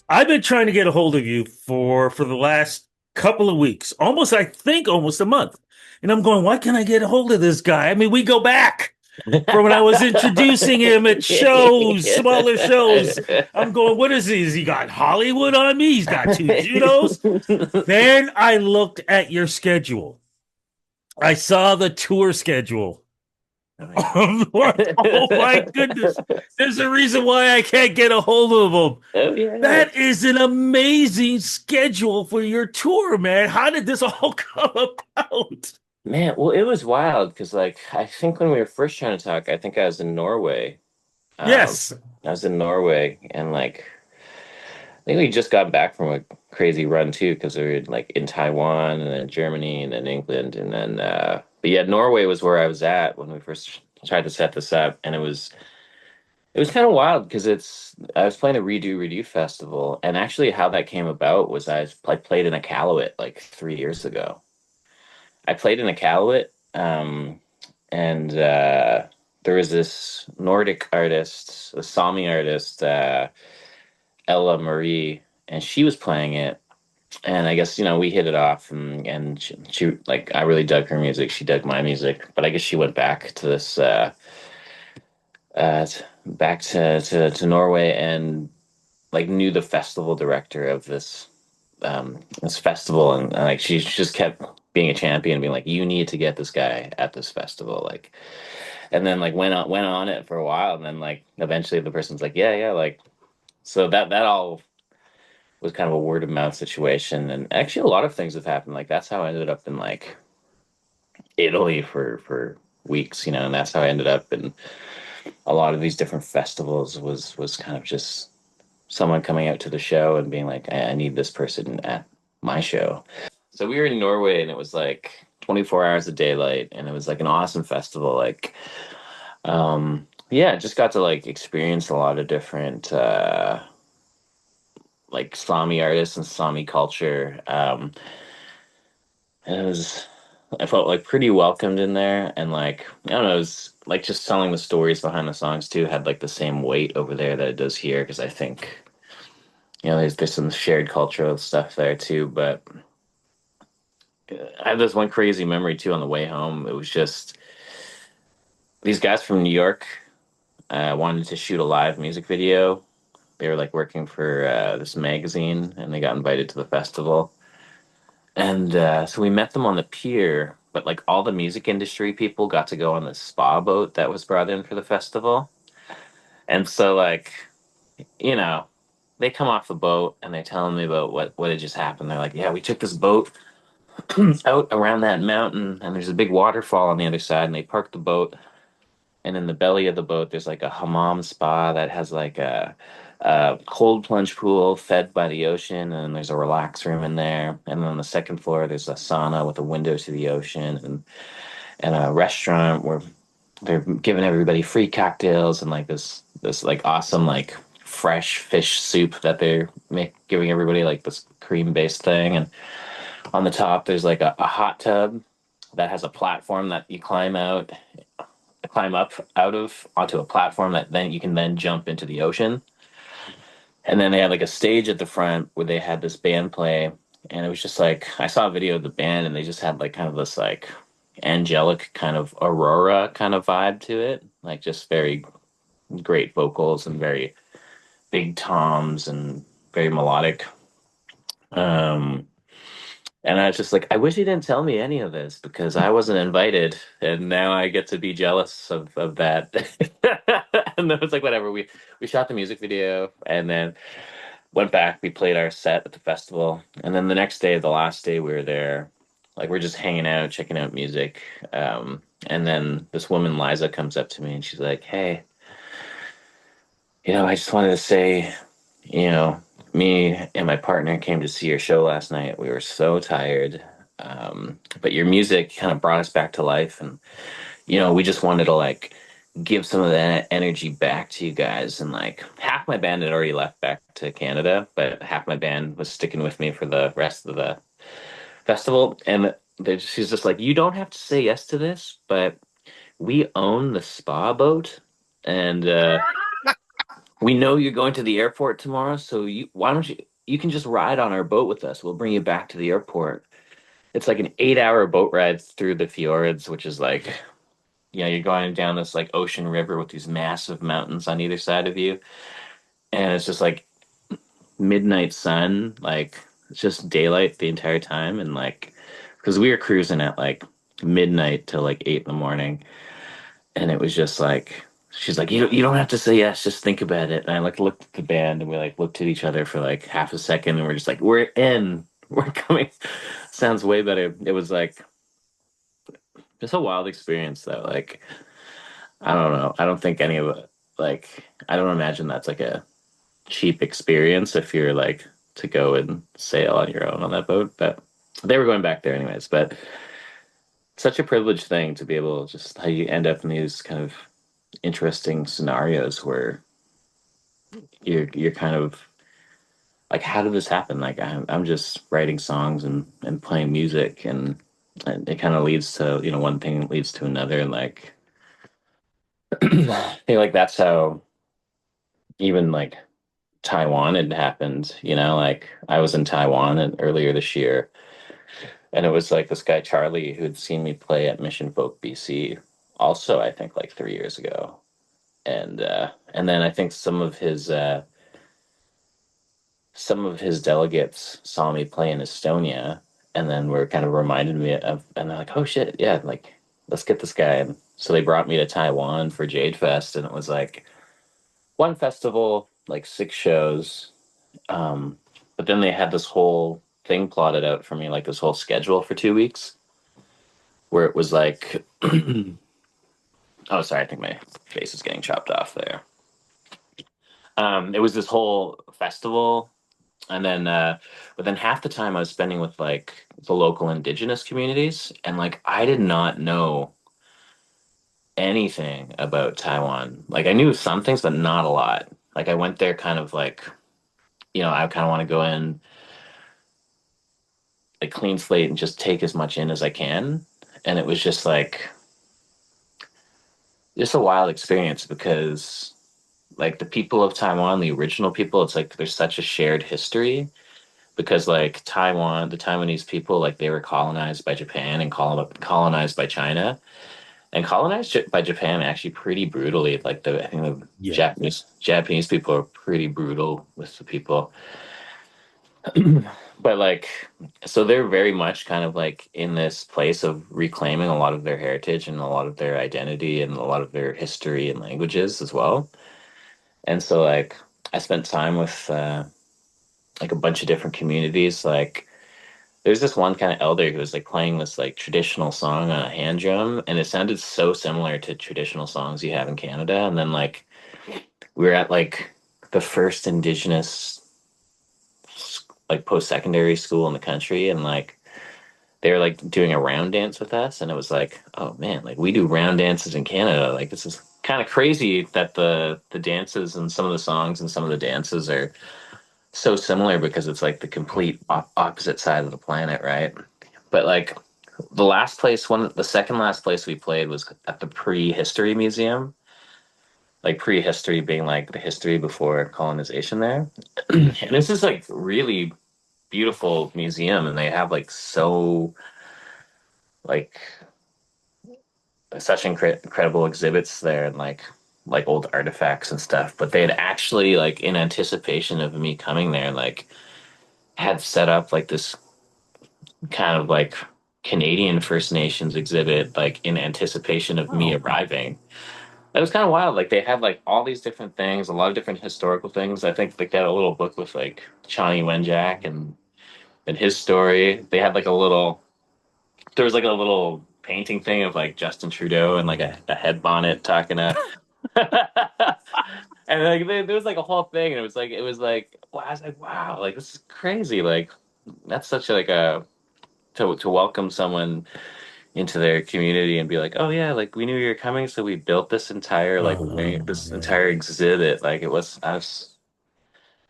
I've been trying to get a hold of you for the last couple of weeks, almost I think almost a month. And I'm going, why can't I get a hold of this guy? I mean, we go back from when I was introducing him at shows, smaller shows. I'm going, what is he? Has he got Hollywood on me? He's got two Junos. Then I looked at your schedule. I saw the tour schedule. Oh yeah. Oh my goodness. There's a reason why I can't get a hold of him. Oh yeah. That is an amazing schedule for your tour, man. How did this all come about? Man, well, it was wild because, like, I think when we were first trying to talk, I think I was in Norway. Um, Yes. I was in Norway, and like, I think we just got back from a crazy run too, because we were like in Taiwan and then Germany and then England and then, but yeah, Norway was where I was at when we first tried to set this up, and it was kind of wild because I was playing a Redo festival, and actually how that came about was I played in a Iqaluit like 3 years ago. I played in a Iqaluit, and there was this Nordic artist, a Sami artist, Ella Marie, and she was playing it. And I guess we hit it off, and she like I really dug her music. She dug my music, but I guess she went back to this uh, back to Norway and like knew the festival director of this festival, and like she just kept being a champion, being like, you need to get this guy at this festival, like, and then like went on it for a while, and then like eventually the person's like, yeah, yeah, like, so that all was kind of a word of mouth situation, and actually a lot of things have happened. Like that's how I ended up in like Italy for weeks, and that's how I ended up in a lot of these different festivals. Was kind of just someone coming out to the show and being like, I need this person at my show. So we were in Norway, and it was like 24 hours of daylight, and it was like an awesome festival. Like, yeah, just got to like experience a lot of different like Sami artists and Sami culture. And I felt like pretty welcomed in there, and like I don't know, it was like just telling the stories behind the songs too had like the same weight over there that it does here, because I think there's some shared cultural stuff there too. But I have this one crazy memory too on the way home. It was just these guys from New York wanted to shoot a live music video. They were like working for this magazine, and they got invited to the festival. And so we met them on the pier, but like all the music industry people got to go on the spa boat that was brought in for the festival. And so like, you know, they come off the boat and they're telling me about what had just happened. They're like, "Yeah, we took this boat out around that mountain, and there's a big waterfall on the other side, and they parked the boat, and in the belly of the boat there's like a hammam spa that has like a cold plunge pool fed by the ocean, and there's a relax room in there, and then on the second floor there's a sauna with a window to the ocean, and a restaurant where they're giving everybody free cocktails, and like this like awesome like fresh fish soup that they're giving everybody, like this cream based thing, and on the top there's like a hot tub that has a platform that you climb up out of onto a platform that then you can then jump into the ocean. And then they had like a stage at the front where they had this band play, and it was just like I saw a video of the band, and they just had like kind of this like angelic kind of aurora kind of vibe to it, like just very great vocals and very big toms and very melodic. Um, And I was just like, I wish he didn't tell me any of this, because I wasn't invited, and now I get to be jealous of that. And then it's like, whatever. We shot the music video, and then went back. We played our set at the festival, and then the next day, the last day we were there, like we're just hanging out, checking out music. And then this woman Liza comes up to me, and she's like, "Hey, I just wanted to say, you know, me and my partner came to see your show last night. We were so tired. But your music kind of brought us back to life. And, we just wanted to like give some of that energy back to you guys. And like half my band had already left back to Canada, but half my band was sticking with me for the rest of the festival. And she's just like, you don't have to say yes to this, but we own the spa boat. And we know you're going to the airport tomorrow, so why don't you can just ride on our boat with us. We'll bring you back to the airport. It's like an 8 hour boat ride through the fjords, which is like, you're going down this like ocean river with these massive mountains on either side of you. And it's just like midnight sun, like it's just daylight the entire time. And like, because we were cruising at like midnight till like 8 in the morning. And it was just like, she's like, you don't have to say yes, just think about it. And I like looked at the band and we like looked at each other for like half a second and we're just like, we're in, we're coming. Sounds way better. It was like just a wild experience though. Like, I don't know. I don't think any of it, like, I don't imagine that's like a cheap experience if you're like to go and sail on your own on that boat. But they were going back there anyways. But such a privileged thing to be able to just how you end up in these kind of interesting scenarios where you're kind of like, how did this happen? Like I'm just writing songs and playing music and it kind of leads to, one thing leads to another. And like, I feel like that's how even like Taiwan had happened, like I was in Taiwan earlier this year and it was like this guy Charlie who'd seen me play at Mission Folk BC also I think like 3 years ago. And then I think some of his delegates saw me play in Estonia and then were kind of reminded me of, and they're like, oh shit, yeah, like let's get this guy. And so they brought me to Taiwan for Jade Fest, and it was like one festival, like 6 shows. Um, but then they had this whole thing plotted out for me, like this whole schedule for 2 weeks, where it was like, oh, sorry, I think my face is getting chopped off there. It was this whole festival, and then, but then half the time I was spending with like the local indigenous communities, and like I did not know anything about Taiwan. Like I knew some things, but not a lot. Like I went there kind of like, I kind of want to go in like clean slate and just take as much in as I can. And it was just like just a wild experience because like the people of Taiwan, the original people, it's like there's such a shared history because like Taiwan, the Taiwanese people, like they were colonized by Japan and colonized by China and colonized by Japan actually pretty brutally. Like I think the Yeah. Japanese people are pretty brutal with the people. But like, so they're very much kind of like in this place of reclaiming a lot of their heritage and a lot of their identity and a lot of their history and languages as well. And so like I spent time with like a bunch of different communities. Like there's this one kind of elder who was like playing this like traditional song on a hand drum, and it sounded so similar to traditional songs you have in Canada. And then like we were at like the first indigenous like post-secondary school in the country, and like they were like doing a round dance with us, and it was like, oh man, like we do round dances in Canada. Like this is kind of crazy that the dances and some of the songs and some of the dances are so similar because it's like the complete opposite side of the planet, right? But like the second last place we played was at the Prehistory Museum, like prehistory being like the history before colonization there. And this is like really beautiful museum, and they have like like such incredible exhibits there and like old artifacts and stuff. But they had actually like in anticipation of me coming there, like had set up like this kind of like Canadian First Nations exhibit, like in anticipation of me Oh, arriving. It was kind of wild. Like they had like all these different things, a lot of different historical things. I think like, they had a little book with like Chani Wenjack and his story. They had like a little there was like a little painting thing of like Justin Trudeau and like a head bonnet talking to and like there was like a whole thing and it was like wow, I was like wow, like this is crazy. Like that's such like a to welcome someone into their community and be like, oh yeah, like we knew you were coming, so we built this entire like this yeah. entire exhibit. Like I was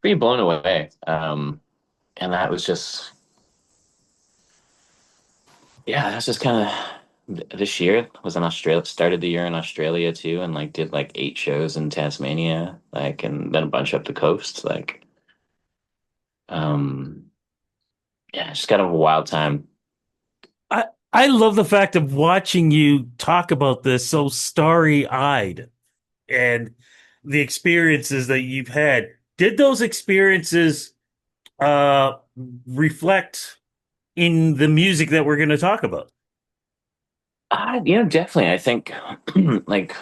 pretty blown away. And that was just yeah, that's just kind of This year was in Australia, started the year in Australia too, and like did like 8 shows in Tasmania, like, and then a bunch up the coast. Like, um, yeah, just kind of a wild time. I I love the fact of watching you talk about this so starry-eyed and the experiences that you've had. Did those experiences uh reflect in the music that we're going to talk about? Definitely. I think like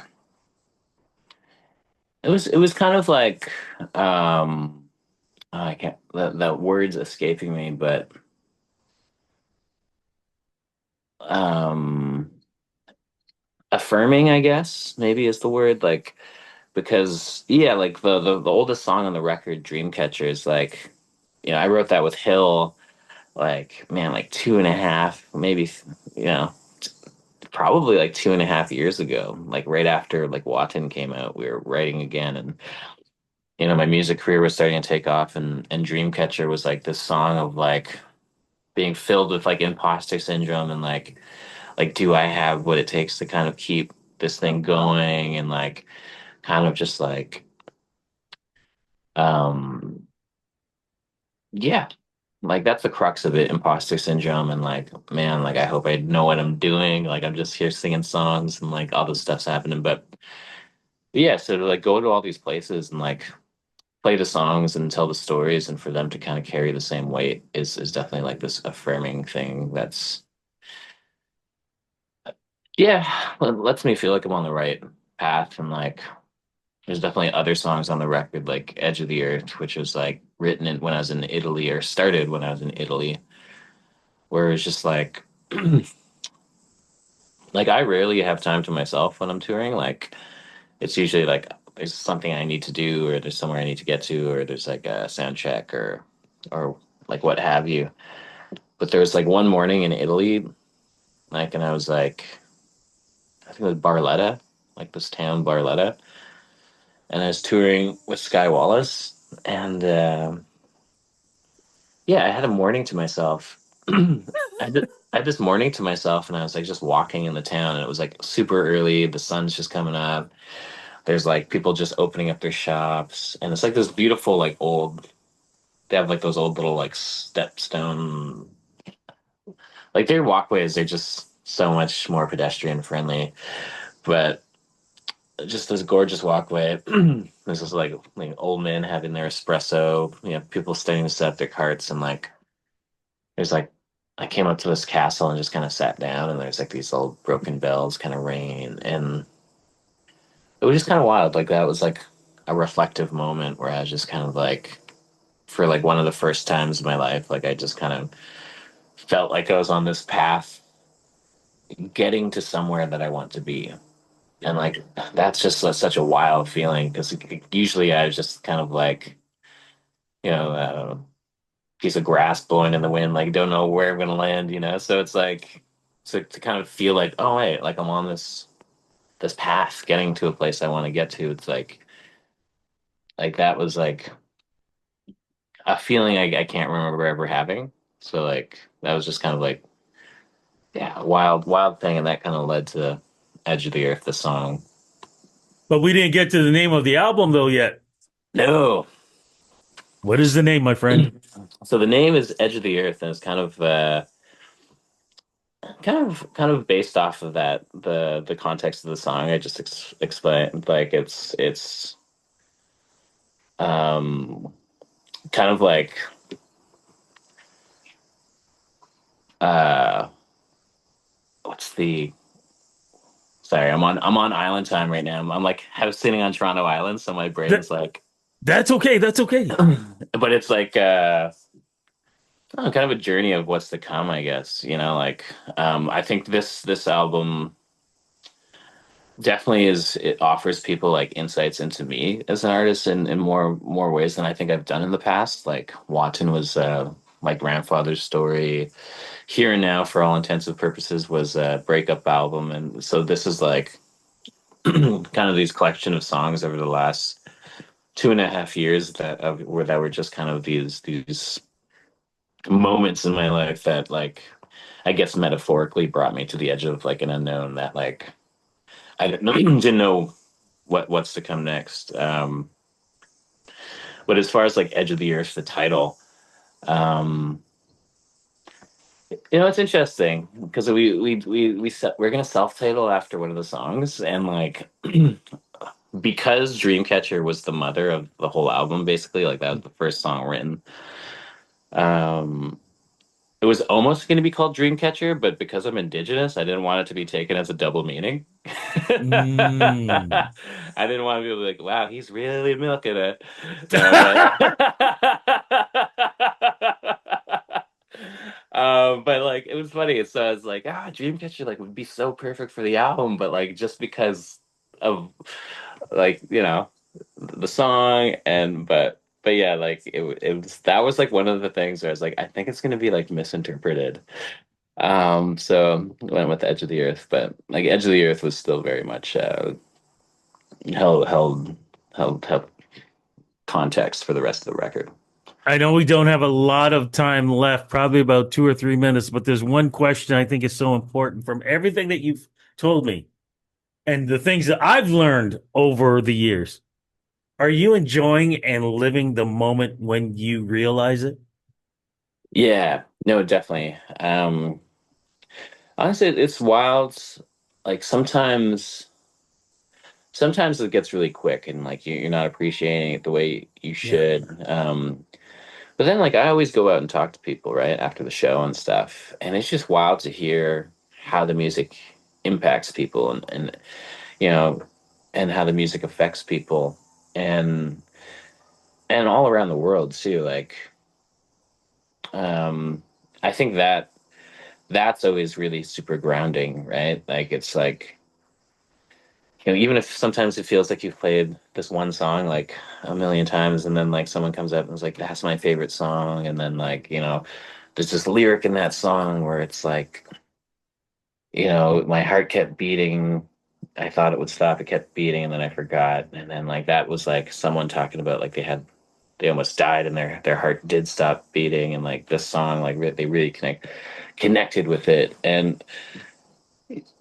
it was kind of like I can't the words escaping me, but um affirming, I guess, maybe is the word. Like, because yeah, like the oldest song on the record, Dreamcatcher, is like, I wrote that with Hill, like, man, like 2.5, maybe, you know, probably like 2.5 years ago, like right after like Watan came out, we were writing again, and my music career was starting to take off, and Dreamcatcher was like this song of like being filled with like imposter syndrome, and like do I have what it takes to kind of keep this thing going, and like kind of just like um yeah, like that's the crux of it, imposter syndrome, and like, man, like I hope I know what I'm doing, like I'm just here singing songs and like all this stuff's happening. But yeah, so to like go to all these places and like play the songs and tell the stories, and for them to kind of carry the same weight is definitely like this affirming thing that's, yeah, lets me feel like I'm on the right path. And like there's definitely other songs on the record, like Edge of the Earth, which was like written when I was in Italy, or started when I was in Italy, where it's just like like I rarely have time to myself when I'm touring. Like it's usually like there's something I need to do, or there's somewhere I need to get to, or there's like a sound check, or like what have you. But there was like one morning in Italy, like, and I was like, I think it was Barletta, like this town Barletta, and I was touring with Sky Wallace, and yeah, I had a morning to myself. I had this morning to myself, and I was like just walking in the town, and it was like super early. The sun's just coming up. There's like people just opening up their shops, and it's like this beautiful like old. They have like those old little like stepstone, like their walkways. They're just so much more pedestrian friendly, but just this gorgeous walkway. There's this like old men having their espresso. People starting to set up their carts, and like there's like I came up to this castle and just kind of sat down, and there's like these old broken bells kind of ringing, and it was just kind of wild. Like that was like a reflective moment where I was just kind of like, for like one of the first times in my life, like I just kind of felt like I was on this path getting to somewhere that I want to be. And like that's just such a wild feeling, because usually I was just kind of like, a piece of grass blowing in the wind, like don't know where I'm gonna land. So it's like to kind of feel like, oh wait, like I'm on this path getting to a place I want to get to. It's like that was like a feeling I can't remember ever having. So like that was just kind of like, yeah, wild, wild thing, and that kind of led to Edge of the Earth, the song. But we didn't get to the name of the album though yet. No. What is the name, my friend? So the name is Edge of the Earth, and it's kind of based off of that, the context of the song I just explained. Like it's um kind of like uh what's the sorry, I'm on island time right now. I'm like house sitting on Toronto Island, so my That brain's like that's okay. That's okay. but it's like kind of a journey of what's to come, I guess. Like I think this album definitely it offers people like insights into me as an artist in more ways than I think I've done in the past. Like Watton was my grandfather's story. Here and Now, for all intents and purposes, was a breakup album, and so this is like kind of these collection of songs over the last 2.5 years that were just kind of these moments in my life that like I guess metaphorically brought me to the edge of like an unknown that like I didn't know what's to come next. But as far as like Edge of the Earth, the title, um, it's interesting because we're gonna self-title after one of the songs, and like because Dreamcatcher was the mother of the whole album, basically, like that was the first song written. Um, it was almost going to be called Dreamcatcher, but because I'm indigenous, I didn't want it to be taken as a double meaning. Mm. I didn't want to be like, wow, he's really milking it. No, but like it was funny. So I was like, Dreamcatcher like would be so perfect for the album, but like just because of like the song but yeah, like it was that was like one of the things where I was like, I think it's gonna be like misinterpreted. So I went with Edge of the Earth, but like Edge of the Earth was still very much held held held context for the rest of the record. I know we don't have a lot of time left, probably about 2 or 3 minutes, but there's one question I think is so important from everything that you've told me and the things that I've learned over the years. Are you enjoying and living the moment when you realize it? Yeah, no, definitely. Honestly, it's wild. Like sometimes it gets really quick and like you're not appreciating it the way you Yeah. should. But then like I always go out and talk to people right after the show and stuff, and it's just wild to hear how the music impacts people and you know and how the music affects people and all around the world too. Like um, I think that's always really super grounding, right? Like it's like even if sometimes it feels like you've played this one song like a million times, and then like someone comes up and is like, "That's my favorite song," and then like there's this lyric in that song where it's like, my heart kept beating. I thought it would stop. It kept beating, and then I forgot. And then like that was like someone talking about like they almost died, and their heart did stop beating, and like this song like they really connected with it, and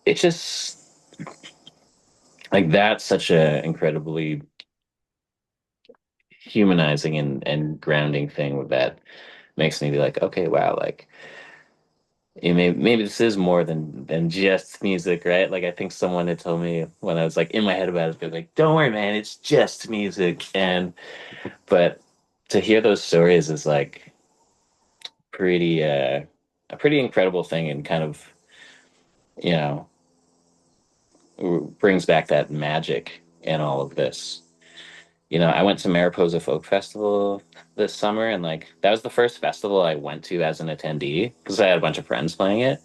it's just like that's such a incredibly humanizing and grounding thing that makes me be like, okay, wow, like maybe this is more than just music, right? Like I think someone had told me when I was like in my head about it, they're like, don't worry, man, it's just music. And but to hear those stories is like pretty a pretty incredible thing and kind of, you know, brings back that magic in all of this. I went to Mariposa Folk Festival this summer, and like that was the first festival I went to as an attendee because I had a bunch of friends playing it.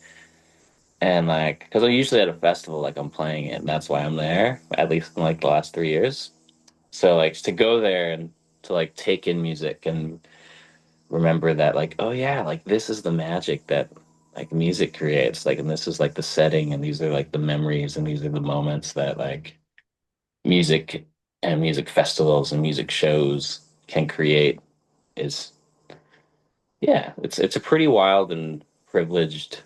And like, because I'm usually at a festival, like I'm playing it, and that's why I'm there, at least in like the last 3 years. So like to go there and to like take in music and remember that, like, oh yeah, like this is the magic that like music creates, like, and this is like the setting, and these are like the memories, and these are the moments that like music and music festivals and music shows can create is, yeah, it's a pretty wild and privileged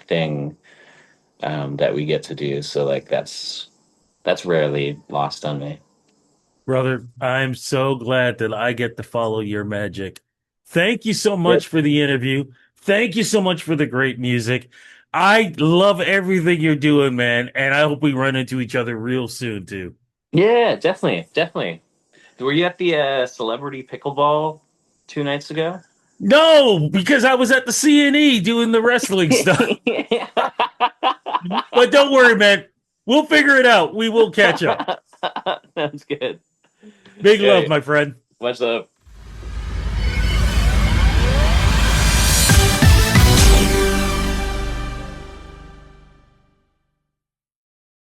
thing that we get to do. So like that's rarely lost on me. Brother, I'm so glad that I get to follow your magic. Thank you so Yep. much for the interview. Thank you so much for the great music. I love everything you're doing, man, and I hope we run into each other real soon too. Yeah, definitely, definitely. Were you at the celebrity pickleball 2 nights ago? No, because I was at the CNE doing the wrestling stuff. But don't worry, man. We'll figure it out. We will catch up. Sounds good. Big love, Yeah, my friend. much love.